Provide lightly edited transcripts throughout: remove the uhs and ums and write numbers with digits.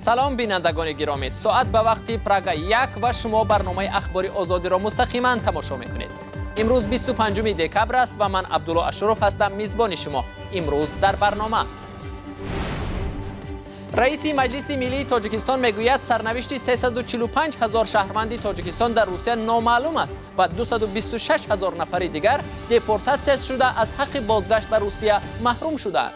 سلام بینندگان گرامی، ساعت به وقت پراگا 1 و شما برنامه اخباری آزادی را مستقیما تماشا میکنید. امروز 25 دکبر است و من عبدالله اشرف هستم میزبان شما. امروز در برنامه رئیس مجلس ملی تاجیکستان میگوید سرنوشت 345,000 شهروند تاجیکستان در روسیه نامعلوم است و 226,000 نفر دیگر دپورتاسیون شده از حق بازگشت به روسیه محروم شدند.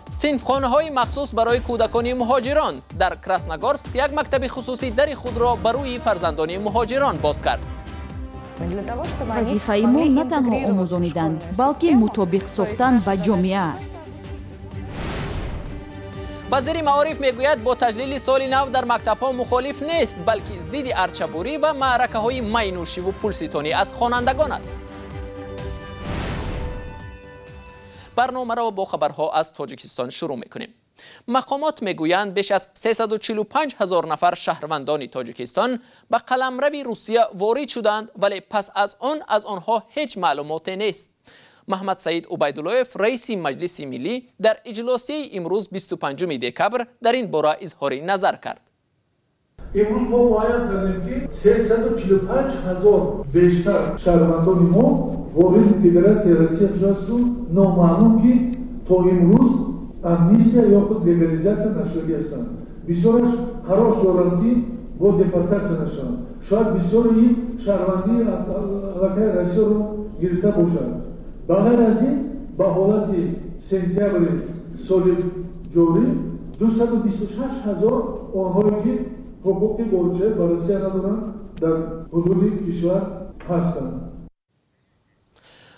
صنفخانه‌های مخصوص برای کودکان مهاجران در کراسنگورسک یک مکتب خصوصی در خود را برای فرزندان مهاجران باز کرد. وظیفه ما نه تنها آموزانیدن بلکه مطابق ساختن با جامعه است. وزیر معارف میگوید با تجلیل سال نو در مکتب‌ها مخالف نیست، بلکه ضد ارچه‌بری و معرکه‌های مینوشی و پولستانی از خوانندگان است. برنامه را با خبرها از تاجیکستان شروع میکنیم. مقامات میگویند بیش از 345,000 نفر شهروندان تاجیکستان به قلمرو روسیه وارد شدند، ولی پس از آنها هیچ معلوماتی نیست. محمد سعید عبیداللهیف رئیس مجلس ملی در اجلاسی امروز 25 دکبر در این باره اظهار نظر کرد. امروز ما باید بدانیم که 345,000 بیشتر شهروندان ما وارد فدراسیای روسیه شدند، نامعلوم که تا امروز امنیستیا یا خود لیگالیزاسیون نشده هستند. بسیارش حراس دارند که با دپورتاسیون نشوند. شاید بسیاری شهروندی علاقه روسیه رو گرفته باشند. بغیر از این به حالت سپتامبر سال جاری 226,000 آنهایی که حقوق بازگشت به روسیه ندارند در حدود کشور هستند.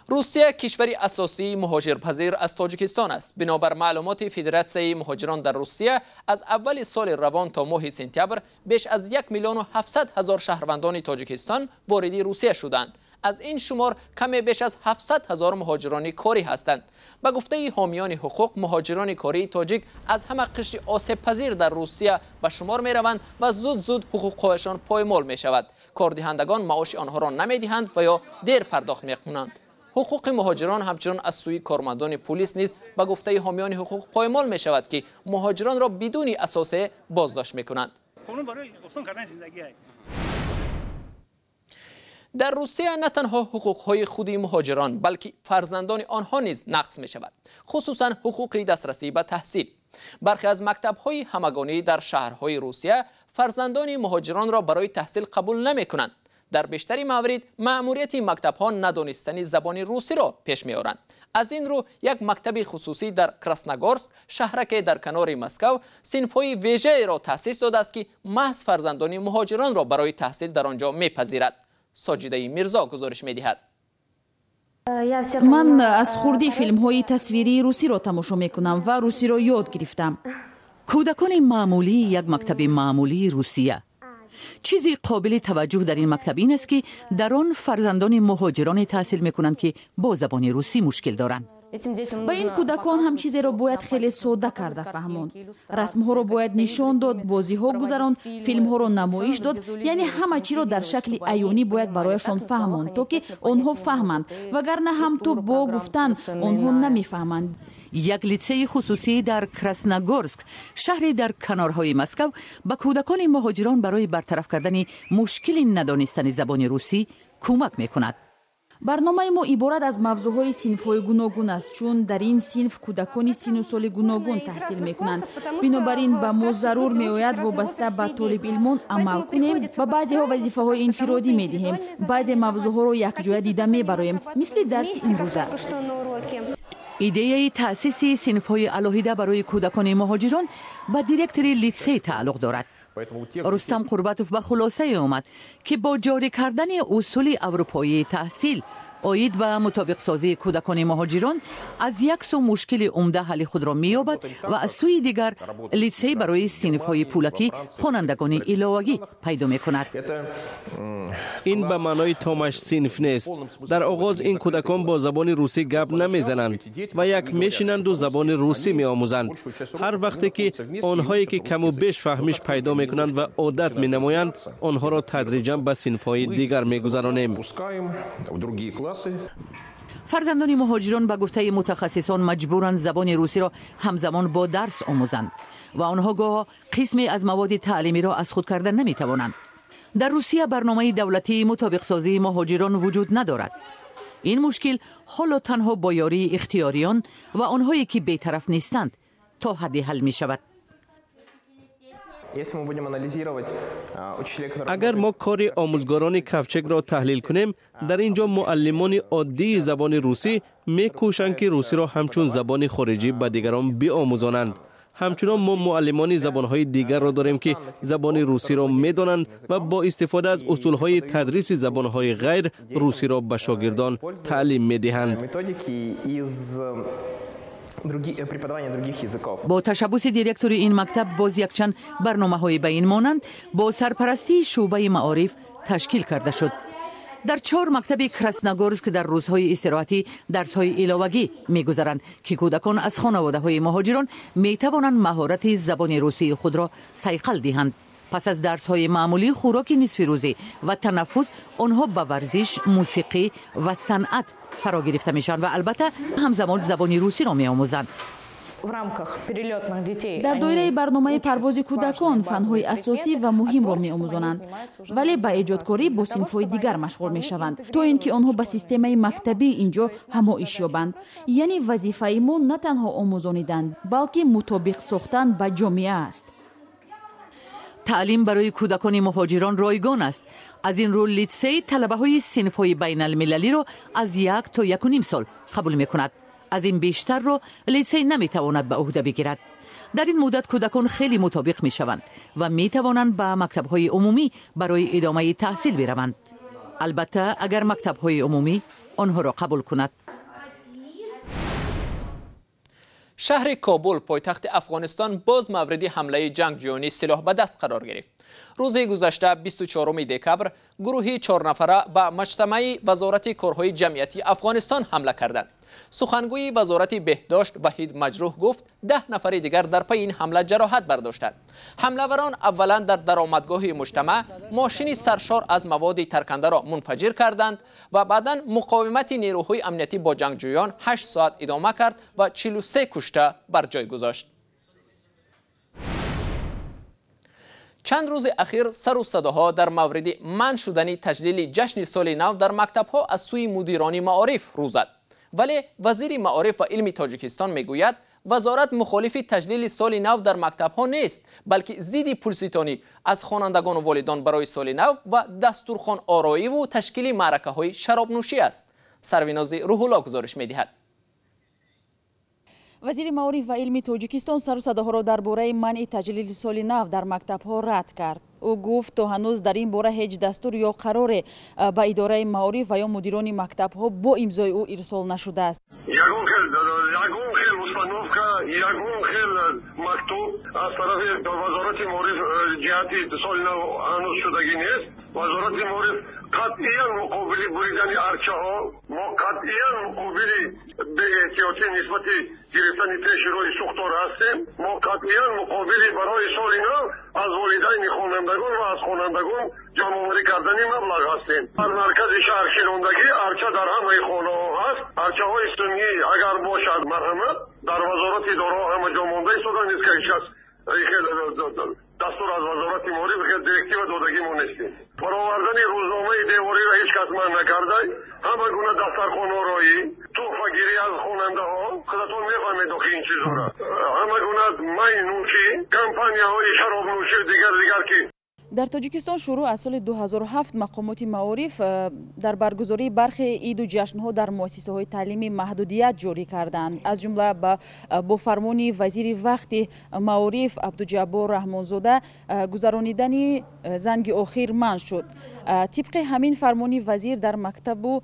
روسیه کشوری اساسی مهاجرپذیر از تاجیکستان است. بنابر معلومات فدراسیون مهاجران در روسیه از اول سال روان تا ماه سپتامبر بیش از 1,700,000 شهروندان تاجیکستان وارد روسیه شدند. از این شمار کمی بیش از 700,000 مهاجران کاری هستند. به گفته حامیان حقوق، مهاجران کاری تاجیک از همه قشر آسیب پذیر در روسیه به شمار می روند و زود حقوقشان پایمال می شود. کاردهندگان معاش آنها را نمی دهند و یا دیر پرداخت می کنند. حقوق مهاجران همچنان از سوی کارمندان پلیس نیز به گفته حامیان حقوق پایمال می شود که مهاجران را بدون اساس بازداشت می کنند. در روسیه نه تنها حقوق‌های خود مهاجران بلکه فرزندان آنها نیز نقض می شود، خصوصا حقوق دسترسی به تحصیل. برخی از مکتب‌های همگانی در شهرهای روسیه فرزندان مهاجران را برای تحصیل قبول نمی کنند. در بیشتر موارد مأموریت مکتب‌ها ندانستن زبان روسی را پیش می‌آورند. از این رو یک مکتب خصوصی در کراسنگورسک شهرک در کنار مسکو صنف‌های ویژه را تأسیس داده است که محض فرزندان مهاجران را برای تحصیل در آنجا می‌پذیرد. ساجده میرزا گزارش می‌دهد. من از خردی فیلم‌های تصویری روسی را تماشا می‌کنم و روسی را یاد گرفتم. کودکان معمولی یک مکتب معمولی روسیه. چیزی قابل توجه در این مکتب این است که در آن فرزندان مهاجران تحصیل می‌کنند که با زبان روسی مشکل دارند. با این کودکان هم چیزی را باید خیلی ساده کرده فهماند. رسم‌ها را باید نشان داد، بازی‌ها گذراند، فیلم‌ها را نمایش داد، یعنی همه چی را در شکل عیانی باید برایشان فهماند تا که آنها فهمند، وگرنه هم تو با گفتن آنها نمی‌فهمند. یک لیسه خصوصی در کراسنگورسک شهری در کنارهای مسکو به کودکان مهاجران برای برطرف کردن مشکل ندانستن زبان روسی کمک می‌کند. برنامه ما عبارت از موضوعهای صنف‌های گوناگون است، چون در این صنف کودکان سن و سال گوناگون تحصیل می‌کنند. بنابراین به ما ضرور می‌آید وابسته به طالب علمان عمل کنیم و بعضی‌ها وظیفه‌های انفرادی می‌دهیم، بعضی موضوعها را یک جای دیده می‌بریم، مثل درس امروزه. ایده تأسیس صنف‌های علاهیده برای کودکان مهاجران به دیرکتور لیسه تعلق دارد. رستم قربتوف به خلاصه آمد که با جاری کردن اصول اروپایی تحصیل آید به مطابق سازی کودکان مهاجران از یک سو مشکل عمده حل خود را می‌یابد و از سوی دیگر لیسه برای صنف‌های پولکی خوانندگان علاوه‌ای پیدا می‌کند. این به معنای تامش صنف نیست. در آغاز این کودکان با زبان روسی گپ نمی‌زنند و یک میشینند و زبان روسی می‌آموزند. هر وقتی که آنهایی که کم و بیش فهمش پیدا می‌کنند و عادت می‌نمایند، آنها را تدریجاً به صنف‌های دیگر می‌گذرانیم. فرزندان مهاجران به گفته متخصصان مجبورند زبان روسی را همزمان با درس آموزند. و آنها گاه قسمی از مواد تعلیمی را از خود کردن نمی توانند. در روسیه برنامه دولتی مطابق سازی مهاجران وجود ندارد. این مشکل حالا تنها با یاری اختیاریان و آنهایی که بی‌طرف نیستند تا حدی حل می شود. اگر ما کار آموزگاران کفچک را تحلیل کنیم، در اینجا معلمان عادی زبان روسی می‌کوشند که روسی را همچون زبان خارجی به دیگران بیاموزانند. همچنان ما معلمان زبانهای دیگر را داریم که زبان روسی را می‌دانند و با استفاده از اصولهای تدریس زبانهای غیر روسی را به شاگردان تعلیم می‌دهند. با تشبث دیرکتور این مکتب باز یکچند برنامه‌های به این مانند با سرپرستی شعبه معارف تشکیل کرده شد. در 4 مکتب کراسنگورسک در روزهای استراحتی درس‌های علاوگی می‌گذرند که کودکان از خانواده‌های مهاجران می‌توانند مهارت زبان روسی خود را صیقل دهند. پس از درس‌های معمولی خوراک نصف روزی و تنفس، آنها به ورزش، موسیقی و صنعت فرا گرفته میشن و البته همزمان زبان روسی را می‌آموزند. در دایره برنامه پرواز کودکان فن‌های اساسی و مهم را می‌آموزانند، ولی با ایجادکاری با صنف‌های دیگر مشغول می‌شوند تا اینکه آنها با سیستم مکتبی اینجا همایش یابند. یعنی وظیفه ما نه تنها آموزانیدن بلکه مطابق ساختن با جامعه است. تعلیم برای کودکان مهاجران رایگان است. از این رو لیتسی طلبه‌های صنف‌های بین المللی را از 1 تا 1.5 سال قبول می‌کند. از این بیشتر را لیتسی نمی‌تواند به عهده بگیرد. در این مدت کودکان خیلی مطابق می‌شوند و می‌توانند به مکتب‌های عمومی برای ادامه تحصیل بروند. البته اگر مکتب‌های عمومی آنها را قبول کند. شهر کابل پایتخت افغانستان باز مورد حمله جنگجویان سلاح به دست قرار گرفت. روز گذشته 24 دکبر گروهی 4 نفره به مجتمع وزارت کارهای جمعیتی افغانستان حمله کردند. سخنگوی وزارت بهداشت وحید مجروح گفت 10 نفر دیگر در پی این حمله جراحت برداشتند. حمله‌وران اولا در درآمدگاه مجتمع ماشین سرشار از مواد ترکنده را منفجر کردند و بعدا مقاومت نیروهای امنیتی با جنگجویان 8 ساعت ادامه کرد و 43 کشته بر جای گذاشت. چند روز اخیر سر و صداها در مورد منع شدن تجلیل جشن سال نو در مکتب‌ها از سوی مدیران معارف رو زد. ولی وزیر معارف و علم تاجیکستان میگوید وزارت مخالف تجلیل سال نو در مکتب‌ها نیست، بلکه ضد پولستانی از خوانندگان و والدان برای سال نو و دستورخوان آرایی و تشکیل معرکه‌های شراب نوشی است. سرویناز روح الله گزارش می‌دهد. وزیر معارف و علم تاجیکستان سر و صداها را درباره منع تجلیل سال نو در مکتب‌ها رد کرد. او گفت تا هنوز در این باره هیچ دستور یا قرار به اداره معارف و یا مدیران مکتب‌ها با امضای او ارسال نشده است. یگون خیل установка یگون خیل مکتوب از طرف وزارت معارف جهتی سال نو هنوز شدگی نیست. وزارت معارف قطعاً مقابل بریدن ارچه ها، ما قطعاً مقابل به احتیاطی نسبت گرفتن پیش روی سوختار هستیم. ما قطعاً مقابل برای سال نو از والدین خوانندگان و از خوانندگان جمع‌آوری کردن مبلغ هستیم. در مرکز شهر خیراندگی ارچه در همه خانه ها هست. ارچه های سنی اگر باشد مرحمت در وزارت اداره همه جا مانده ایستاده نیست که هیچ کس دستور از وزارت معارف که دیرکتیو دادگی ما نیستیم. برآوردن روزنامه دیواری را هیچ کس منع نکرده. همه گونه دفترخوان آرایی، تحفه گیری از خواننده ها، خودتون میفهمید که این چیزا را همه گونه می نوشی، کمپانی‌های شراب نوشی دیگر که در تاجیکستان شروع از سال 2007 مقامات معارف در برگزاری برخی عید و جشن‌ها در مؤسسه‌های تعلیمی محدودیت جاری کردند. از جمله با فرمان وزیر وقت معارف عبدالجبار رحمانزاده گذرانیدن زنگ آخر منع شد. طبق همین فرمان وزیر در مکتب و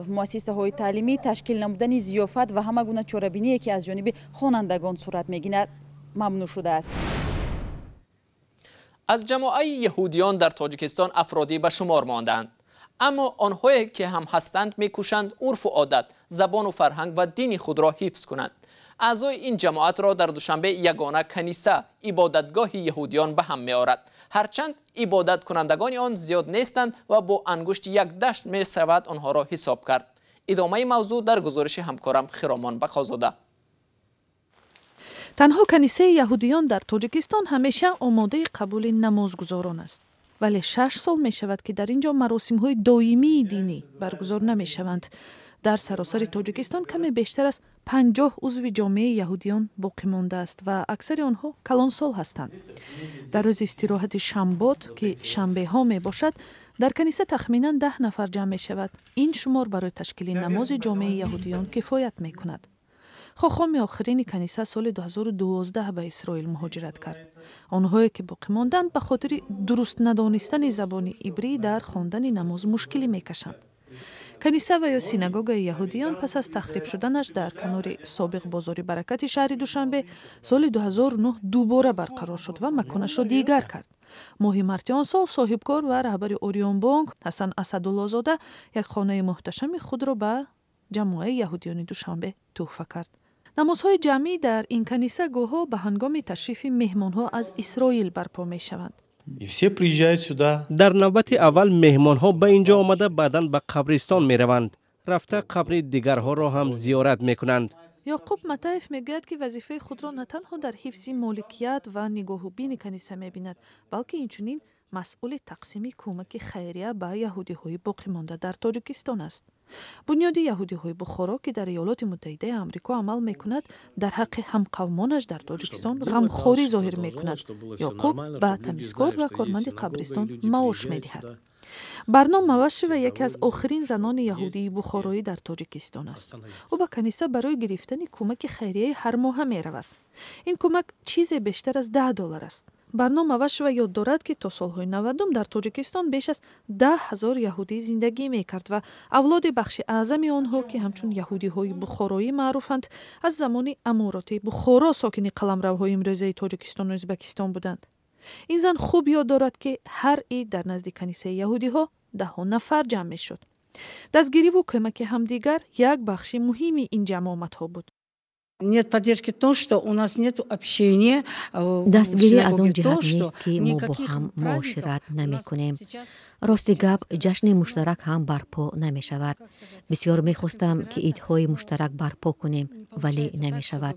مؤسسه‌های تعلیمی تشکیل نمودن ضیافت و همه گونه چاره‌بینی که از جانب خوانندگان صورت می‌گیرد ممنوع شده است. از جماعت یهودیان در تاجیکستان افرادی به شمار ماندند، اما آنهایی که هم هستند میکوشند عرف و عادت، زبان و فرهنگ و دین خود را حفظ کنند. اعضای این جماعت را در دوشنبه یگانه کنیسه عبادتگاه یهودیان به هم می‌آورد، هرچند عبادت کنندگان آن زیاد نیستند و با انگشت یک دشت می‌شود آنها را حساب کرد. ادامه موضوع در گزارش همکارم خرامان بخازاده. تنها کنیسه یهودیان در تاجیکستان همیشه آماده قبول نمازگزاران است. ولی 6 سال می شود که در اینجا مراسم‌های دائمی دینی برگزار نمی شوند. در سراسر تاجیکستان کمی بیشتر از 50 عضو جامعه یهودیان باقی مانده است و اکثر آنها کلانسال هستند. در روز استراحت شنبات که شنبه ها می باشد، در کنیسه تخمینا 10 نفر جمع می شود. این شمار برای تشکیل نماز جامعه یهودیان کفایت می کند. خاخام آخرین کنیسه سال 2012 به اسرائیل مهاجرت کرد. آنهایی که باقی ماندند به خاطر درست ندانستن زبان عبری در خواندن نماز مشکلی میکشند. کنیسه و یا سینگوگ یهودیان پس از تخریب شدنش در کنار سابق بازار برکت شهر دوشنبه سال 2009 دوباره برقرار شد و مکانش را دیگر کرد. ماه مارت آن سال صاحبکار و رهبر اوریون بانک حسن اسدالله زاده یک خانه محتشم خود را به جماعت یهودیان دوشنبه تحفه کرد. نمازهای جمعی در این کنیسه گاهی به هنگام تشریف مهمانها از اسرائیل برپا می شوند. در نوبت اول مهمانها به اینجا آمده بعداً به قبرستان می روند. رفته قبر دیگرها را هم زیارت می کنند. یعقوب متایف میگوید که وظیفه خود را نه تنها در حفظ مالکیت و نگاه بین کنیسه می بیند، بلکه اینچنین مسئول تقسیم کمک خیریه به یهودی های باقی مانده در تاجیکستان است. بنیاد یهودی های بخارا که در ایالات متحده آمریکا عمل می کند در حق همقومانش در تاجیکستان غمخواری ظاهر می کند. یعقوب به تمیزکار و کارمند قبرستان معاش می دهد. برنام موشی و یکی از آخرین زنان یهودی بخارایی در تاجیکستان است. او به کنیسه برای گرفتن کمک خیریه هر ماه می رود. این کمک چیزی بیشتر از $10 است. برنامه موش و یاد دارد که تا سالهای 90 در تاجیکستان بیش از 10,000 یهودی زندگی می کرد و اولاد بخش اعظم آنها که همچون یهودی های بخارایی معروفند از زمان امارات بخارا ساکن قلمروهای امروزی تاجیکستان و ازبکستان بودند. این زن خوب یاد دارد که هر عید در نزد کنیسه یهودی ها 10 نفر جمع می شد. دستگیری و کمک همدیگر یک بخش مهمی این جماعت ها بود. دستگیری از آن جهت نیست که ما با هم معاشرت نمی کنیم. راستی گپ جشن مشترک هم برپا نمی شود. بسیار می خواستم که عیدهای مشترک برپا کنیم ولی نمی شود.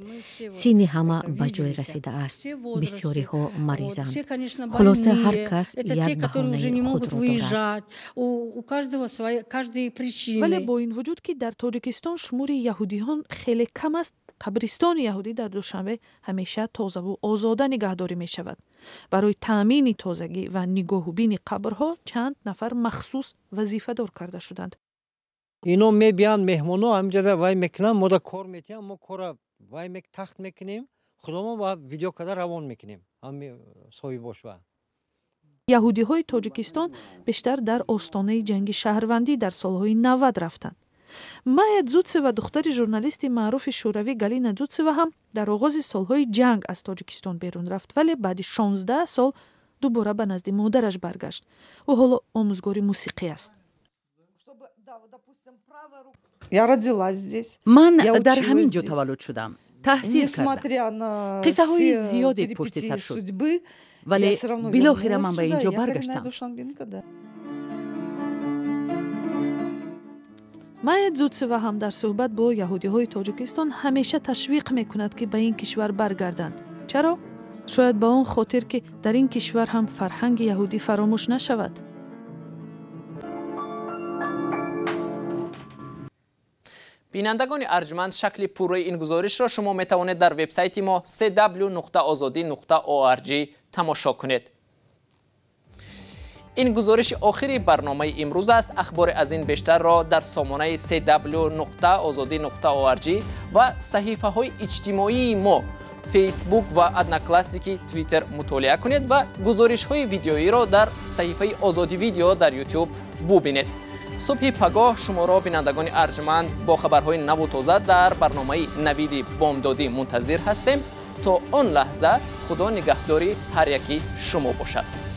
سین همه به جای رسیده است. بسیاری ها مریضند. خلاصه هر کس یک بهانه خود را دارد. ولی با این وجود که در تاجیکستان شمار یهودیان خیلی کم است، قبرستان یهودی در دوشنبه همیشه تازه و آزاده نگهداری می شود. برای تامین تازگی و نگاهبین قبرها چند نفر مخصوص وظیفه دار کرده شدند. اینو می بیان مهمونو همجاده وای میکنن، ما دا کار میتیم، ما کارا وای میک تخت میکنیم، خودمون با ویدیو کده روان میکنیم. هم صحیح باشه. یهودی های تاجیکستان بیشتر در آستانه جنگ شهروندی در سالهای 90 رفتند. مایا زوتسه و دختر ژورنالیست معروف شوروی گالینا زوتسه هم در آغاز سالهای جنگ از تاجیکستان بیرون رفت ولی بعد 16 سال دوباره به نزد مادرش برگشت و حالا آموزگار موسیقی است. من در همین جا تولد شدم. تحصیل کردم. قصه های زیادی پشت سر شد ولی بالاخره من به اینجا برگشتم. مایا زوتسه هم در صحبت با یهودی های تاجیکستان همیشه تشویق میکند که به این کشور برگردند. چرا؟ شاید با اون خاطر که در این کشور هم فرهنگ یهودی فراموش نشود. بینندگان ارجمند، شکل پوره این گزارش را شما می توانید در وبسایت ما www.azadi.org تماشا کنید. این گزارش آخری برنامه امروز است. اخبار از این بیشتر را در سامانه www.azadi.org و صحیفه های اجتماعی ما فیسبوک و ادناکلاستیکی توییتر مطالعه کنید و گزارش های ویدیویی را در صحیفه آزادی ویدیو در یوتیوب ببینید. صبح پگاه شما را بینندگان ارجمند با خبرهای نو و تازه در برنامه نوید بامدادی منتظر هستیم. تا آن لحظه خدا نگهداری هر یکی شما باشد.